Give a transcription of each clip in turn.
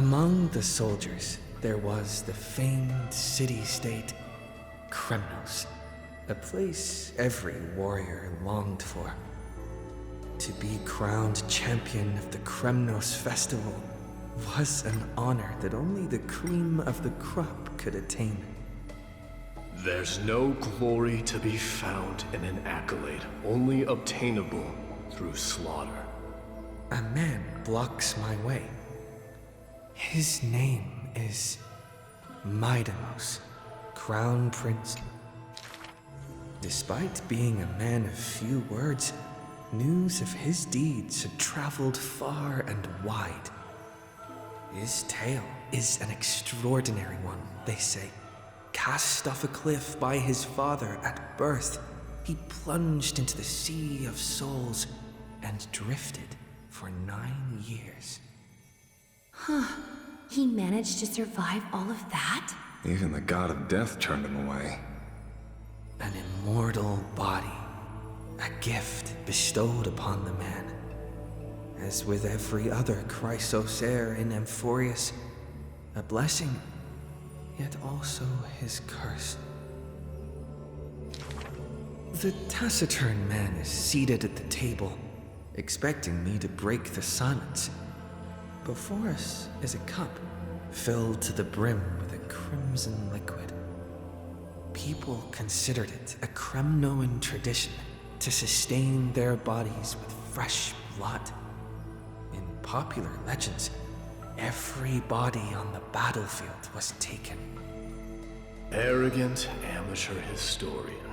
Among the soldiers, there was the famed city-state Kremnos, a place every warrior longed for. To be crowned champion of the Kremnos festival was an honor that only the cream of the crop could attain. There's no glory to be found in an accolade, only obtainable through slaughter. A man blocks my way. His name is Maidamos, Crown Prince. Despite being a man of few words, news of his deeds had traveled far and wide. His tale is an extraordinary one, they say. Cast off a cliff by his father at birth, he plunged into the sea of souls and drifted for 9 years. He managed to survive all of that? Even the god of death turned him away. An immortal body, a gift bestowed upon the man. As with every other Chrysos heir in Amphorius, a blessing, yet also his curse. The taciturn man is seated at the table, expecting me to break the silence. Before us is a cup filled to the brim with a crimson liquid. People considered it a Kremnoan tradition to sustain their bodies with fresh blood. In popular legends, every body on the battlefield was taken. Arrogant amateur historian.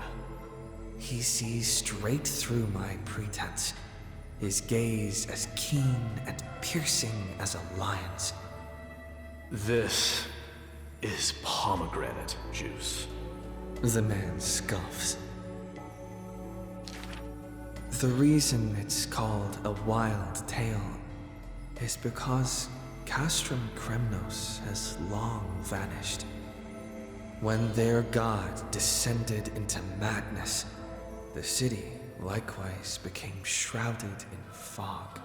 He sees straight through my pretense, his gaze as keen and piercing as a lion's. This is pomegranate juice. The man scoffs. The reason it's called a wild tale is because Castrum Kremnos has long vanished. When their god descended into madness, the city likewise became shrouded in fog.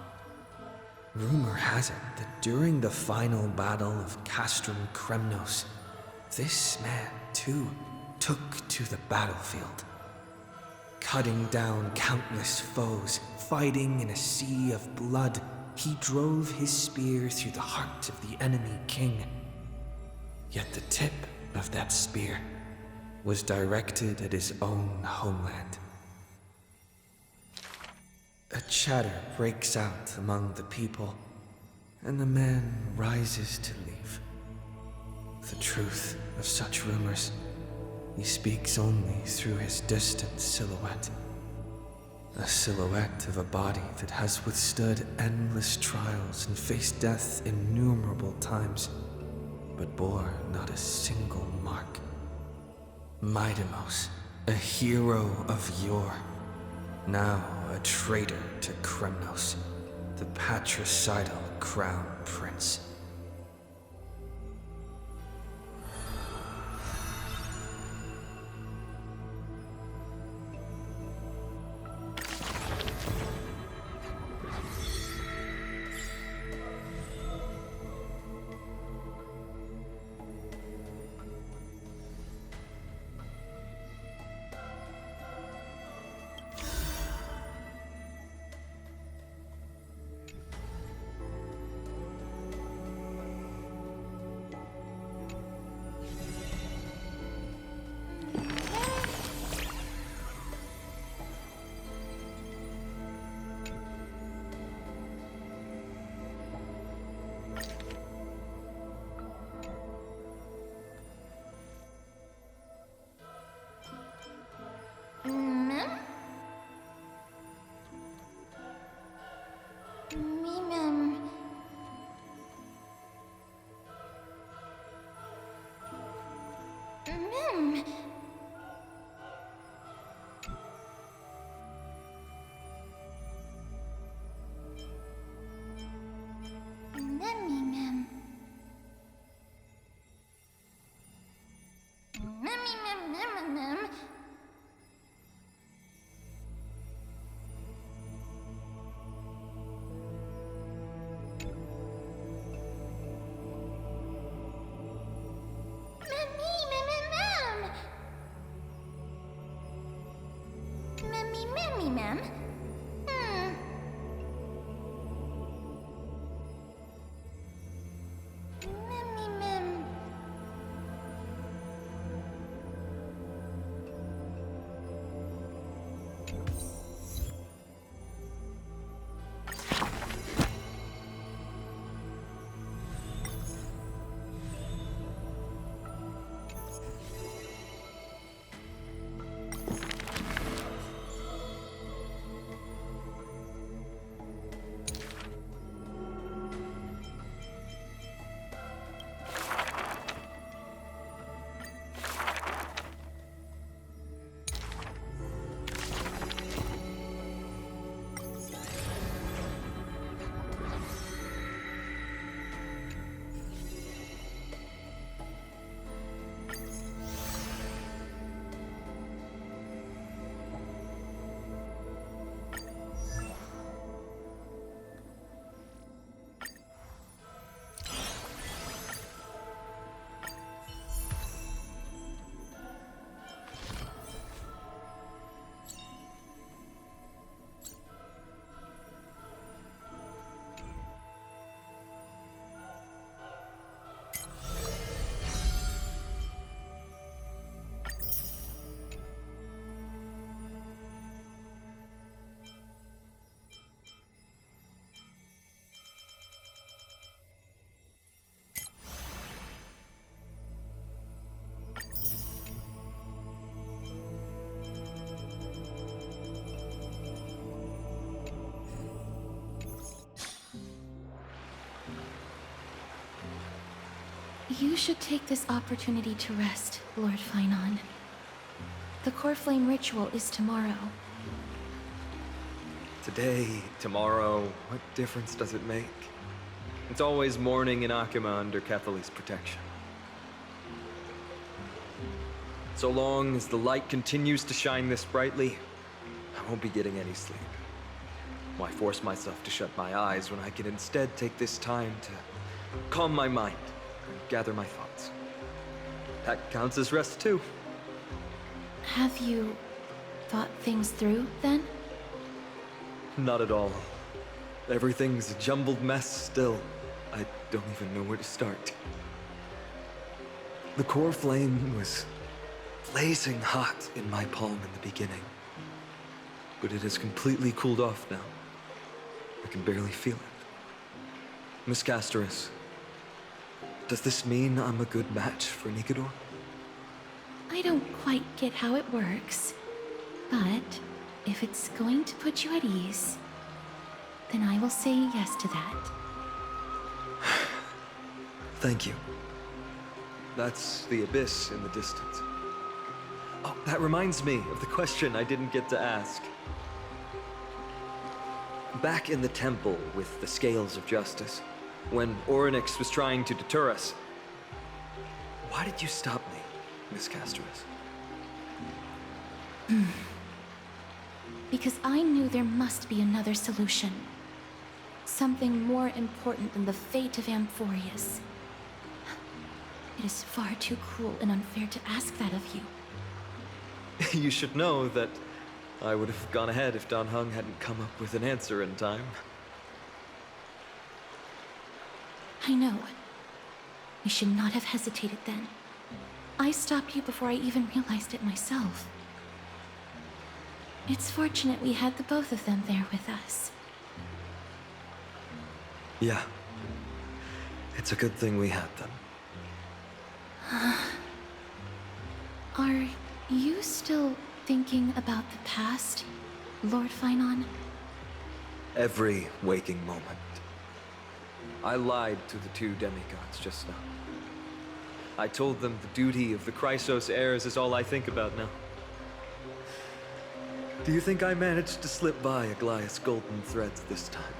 Rumor has it that during the final battle of Castrum Kremnos, this man too took to the battlefield. Cutting down countless foes, fighting in a sea of blood, he drove his spear through the heart of the enemy king. Yet the tip of that spear was directed at his own homeland. A chatter breaks out among the people, and the man rises to leave. The truth of such rumors, he speaks only through his distant silhouette. A silhouette of a body that has withstood endless trials and faced death innumerable times, but bore not a single mark. Maidamos, a hero of yore, now a traitor to Kremnos, the patricidal crown prince. them? Mim. You should take this opportunity to rest, Lord Finon. The Core Flame ritual is tomorrow. Today, tomorrow, what difference does it make? It's always morning in Akima under Kethley's protection. So long as the light continues to shine this brightly, I won't be getting any sleep. Why force myself to shut my eyes when I can instead take this time to calm my mind and gather my thoughts? That counts as rest too. Have you thought things through, then? Not at all. Everything's a jumbled mess still. I don't even know where to start. The core flame was blazing hot in my palm in the beginning. But it has completely cooled off now. I can barely feel it. Miss Castoris, does this mean I'm a good match for Nikador? I don't quite get how it works, but if it's going to put you at ease, then I will say yes to that. Thank you. That's the abyss in the distance. Oh, that reminds me of the question I didn't get to ask. Back in the temple with the Scales of Justice, when Orynyx was trying to deter us, why did you stop me, Miss Castoris? Because I knew there must be another solution. Something more important than the fate of Amphorius. It is far too cruel and unfair to ask that of you. You should know that I would have gone ahead if Dan Heng hadn't come up with an answer in time. I know. You should not have hesitated then. I stopped you before I even realized it myself. It's fortunate we had the both of them there with us. Yeah. It's a good thing we had them. Are you still thinking about the past, Lord Finon? Every waking moment. I lied to the two demigods just now. I told them the duty of the Chrysos heirs is all I think about now. Do you think I managed to slip by Aglaïa's golden threads this time?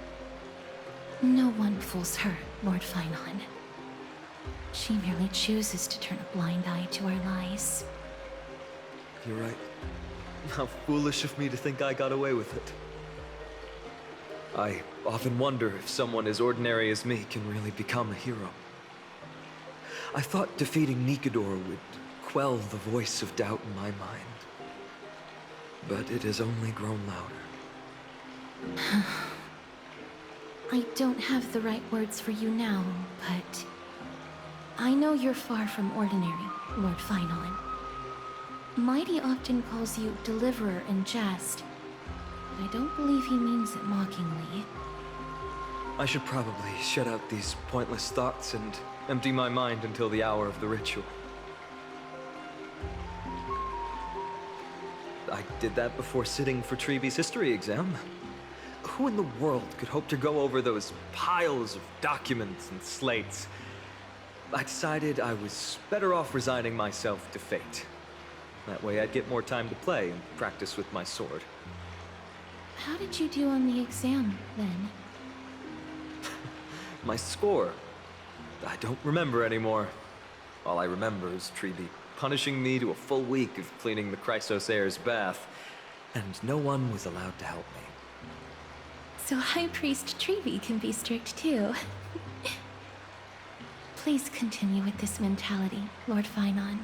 No one fools her, Lord Finon. She merely chooses to turn a blind eye to our lies. You're right. How foolish of me to think I got away with it. I often wonder if someone as ordinary as me can really become a hero. I thought defeating Nikador would quell the voice of doubt in my mind. But it has only grown louder. I don't have the right words for you now, but I know you're far from ordinary, Lord Feinholm. Mighty often calls you Deliverer in jest, but I don't believe he means it mockingly. I should probably shut out these pointless thoughts and empty my mind until the hour of the ritual. I did that before sitting for Treeby's history exam. Who in the world could hope to go over those piles of documents and slates? I decided I was better off resigning myself to fate. That way I'd get more time to play and practice with my sword. How did you do on the exam, then? My score? I don't remember anymore. All I remember is Treeby punishing me to a full week of cleaning the Chrysos Heir's bath, and no one was allowed to help me. So High Priest Treeby can be strict too. Please continue with this mentality, Lord Feinon.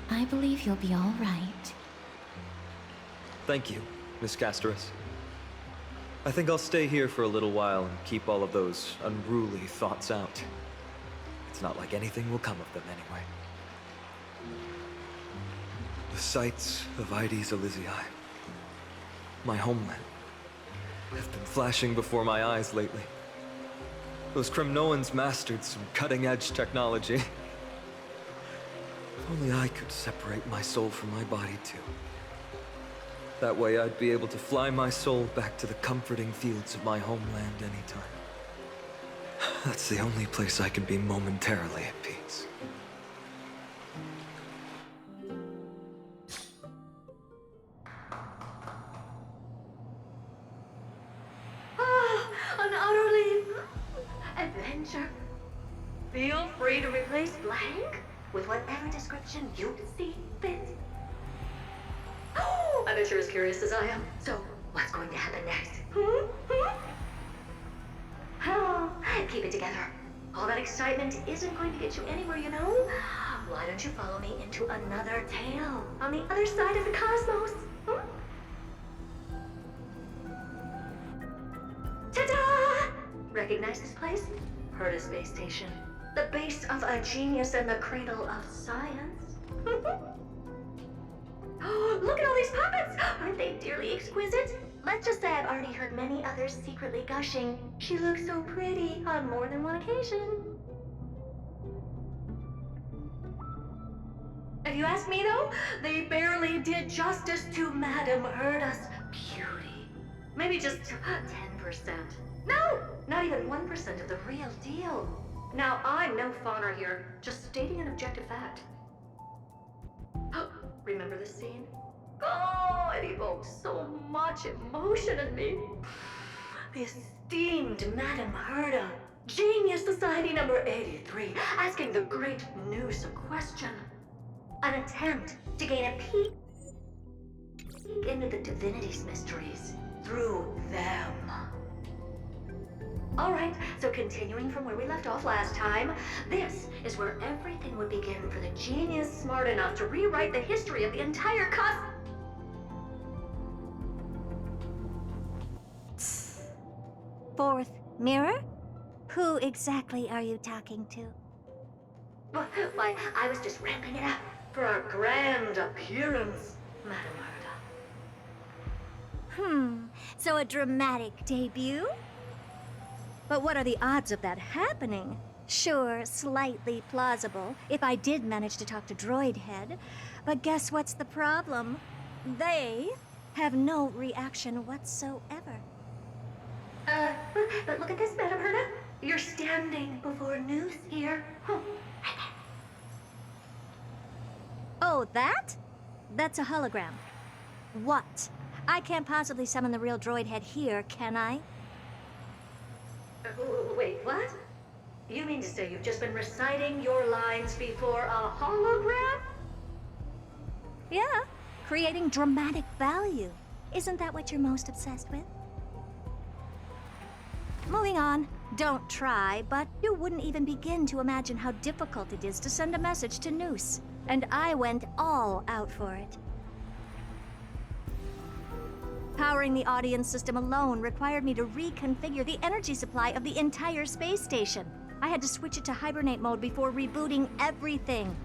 I believe you'll be all right. Thank you, Miss Castoris. I think I'll stay here for a little while and keep all of those unruly thoughts out. It's not like anything will come of them anyway. The sights of Aides Elysiae, my homeland, have been flashing before my eyes lately. Those Kremnoans mastered some cutting-edge technology. If only I could separate my soul from my body too. That way I'd be able to fly my soul back to the comforting fields of my homeland anytime. That's the only place I can be momentarily at peace. An utterly adventure. Feel free to replace blank with whatever description you see fit. I bet you're as curious as I am. So, what's going to happen next? Oh, keep it together. All that excitement isn't going to get you anywhere, you know? Why don't you follow me into another tale on the other side of the cosmos? Ta-da! Recognize this place? Herta Space Station. The base of a genius and the cradle of science. Oh, look at all these puppets! Aren't they dearly exquisite? Let's just say I've already heard many others secretly gushing. She looks so pretty on more than one occasion. If you ask me though, they barely did justice to Madame Herta's beauty. Maybe just 10%. No, not even 1% of the real deal. Now, I'm no fawner here, just stating an objective fact. Remember this scene? Oh, it evokes so much emotion in me. The esteemed Madame Herta, Genius Society number 83, asking the great Noose a question. An attempt to gain a peek into the divinity's mysteries through them. Alright, so continuing from where we left off last time, this is where everything would begin for the genius smart enough to rewrite the history of the entire Fourth mirror? Who exactly are you talking to? Why, I was just ramping it up for our grand appearance, Madame Herta. So a dramatic debut? But what are the odds of that happening? Sure, slightly plausible, if I did manage to talk to Droidhead. But guess what's the problem? They have no reaction whatsoever. But look at this, Madame Herta. You're standing before Noose here. Oh, that? That's a hologram. What? I can't possibly summon the real Droidhead here, can I? Wait, what? You mean to say you've just been reciting your lines before a hologram? Yeah, creating dramatic value. Isn't that what you're most obsessed with? Moving on. Don't try, but you wouldn't even begin to imagine how difficult it is to send a message to Noose. And I went all out for it. Powering the audience system alone required me to reconfigure the energy supply of the entire space station. I had to switch it to hibernate mode before rebooting everything.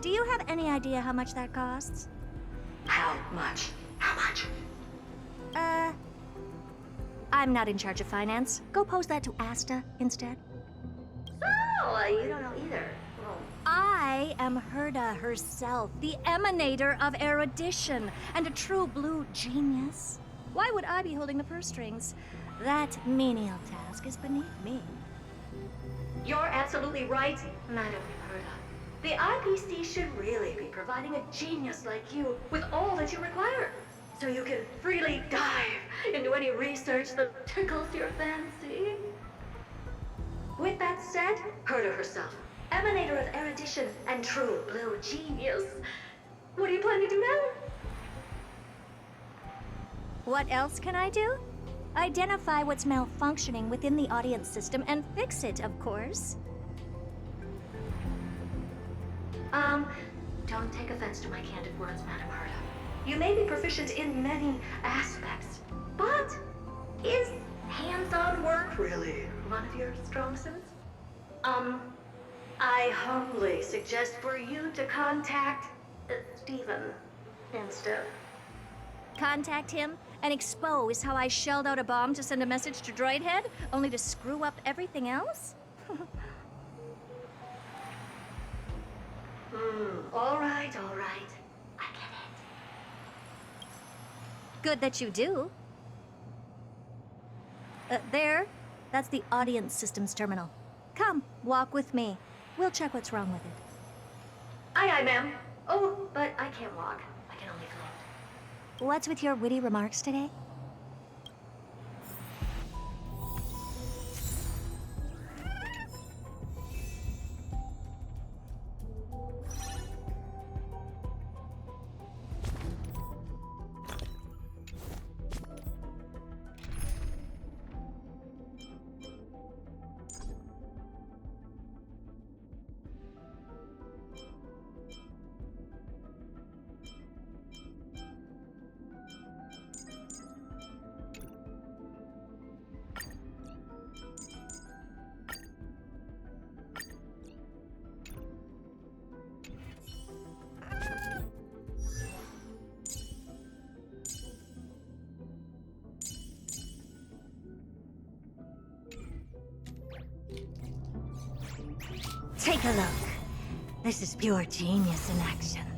Do you have any idea how much that costs? How much? How much? I'm not in charge of finance. Go pose that to Asta instead. So, you don't know either. Oh. I am Herda herself, the emanator of erudition, and a true blue genius. Why would I be holding the purse strings? That menial task is beneath me. You're absolutely right, Madam Herda. The IPC should really be providing a genius like you with all that you require, so you can freely dive into any research that tickles your fancy. With that said, Herda herself, emanator of erudition and true blue genius. What do you plan to do now? What else can I do? Identify what's malfunctioning within the audience system and fix it, of course. Don't take offense to my candid words, Madam Herda. You may be proficient in many aspects, but is hands-on work really one of your strong suits? I humbly suggest for you to contact Steven instead. Contact him and expose how I shelled out a bomb to send a message to Droidhead, only to screw up everything else? All right. I get it. Good that you do. There. That's the audience systems terminal. Come, walk with me. We'll check what's wrong with it. Aye, ma'am. Oh, but I can't walk. I can only float. What's with your witty remarks today? Take a look. This is pure genius in action.